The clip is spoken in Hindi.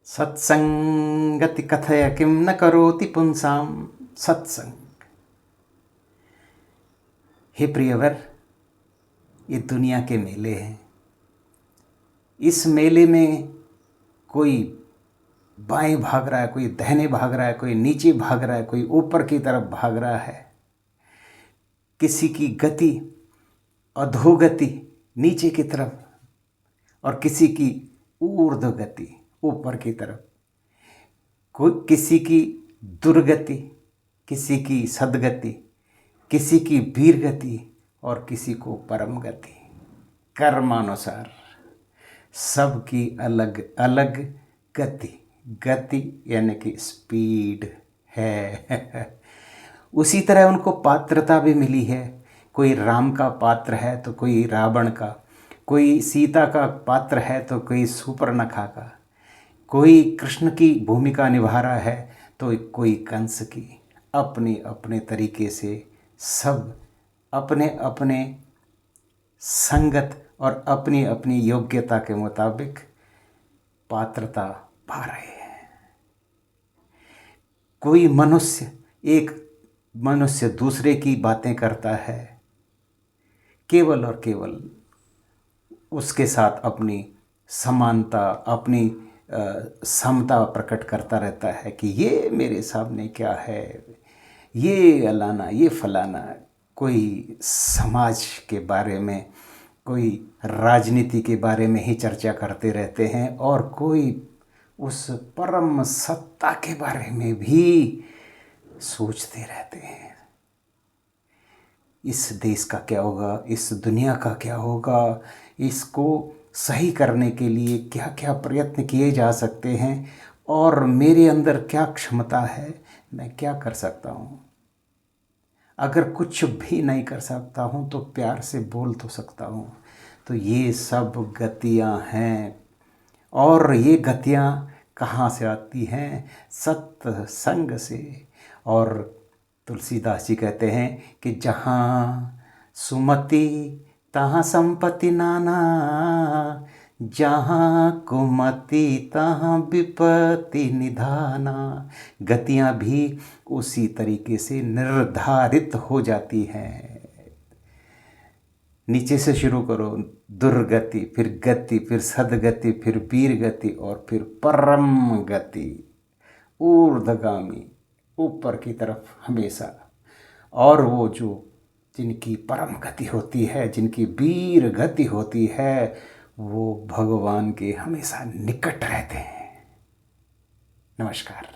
सत्संगति कथय किं न करोति पुंसां सत्संग। हे प्रियवर, ये दुनिया के मेले हैं। इस मेले में कोई बाएं भाग रहा है, कोई दाहिने भाग रहा है, कोई नीचे भाग रहा है, कोई ऊपर की तरफ भाग रहा है। किसी की गति अधोगति नीचे की तरफ और किसी की ऊर्ध्व गति ऊपर की तरफ। कोई किसी की दुर्गति, किसी की सद्गति, किसी की वीर गति और किसी को परम गति। कर्मानुसार सबकी अलग अलग गति यानी कि स्पीड है। उसी तरह उनको पात्रता भी मिली है। कोई राम का पात्र है तो कोई रावण का, कोई सीता का पात्र है तो कोई सूर्पनखा का, कोई कृष्ण की भूमिका निभा रहा है तो कोई कंस की। अपने अपने तरीके से सब अपने अपने संगत और अपनी अपनी योग्यता के मुताबिक पात्रता पा रहे हैं। कोई मनुष्य, एक मनुष्य दूसरे की बातें करता है, केवल और केवल उसके साथ अपनी समानता, अपनी समता प्रकट करता रहता है कि ये मेरे सामने क्या है, ये अलाना, ये फलाना। कोई समाज के बारे में, कोई राजनीति के बारे में ही चर्चा करते रहते हैं और कोई उस परम सत्ता के बारे में भी सोचते रहते हैं। इस देश का क्या होगा, इस दुनिया का क्या होगा, इसको सही करने के लिए क्या क्या प्रयत्न किए जा सकते हैं और मेरे अंदर क्या क्षमता है, मैं क्या कर सकता हूँ। अगर कुछ भी नहीं कर सकता हूँ तो प्यार से बोल तो सकता हूँ। तो ये सब गतियाँ हैं और ये गतियाँ कहाँ से आती हैं? सत्संग से। और तुलसीदास जी कहते हैं कि जहाँ सुमति तहाँ संपत्ति नाना, जहाँ कुमति तहाँ विपत्ति निधाना। गतियाँ भी उसी तरीके से निर्धारित हो जाती हैं। नीचे से शुरू करो, दुर्गति, फिर गति, फिर सद्गति, फिर वीर गति और फिर परम गति, ऊर्ध्वगामी, ऊपर की तरफ हमेशा। और वो जो जिनकी परम गति होती है, जिनकी वीर गति होती है, वो भगवान के हमेशा निकट रहते हैं। नमस्कार।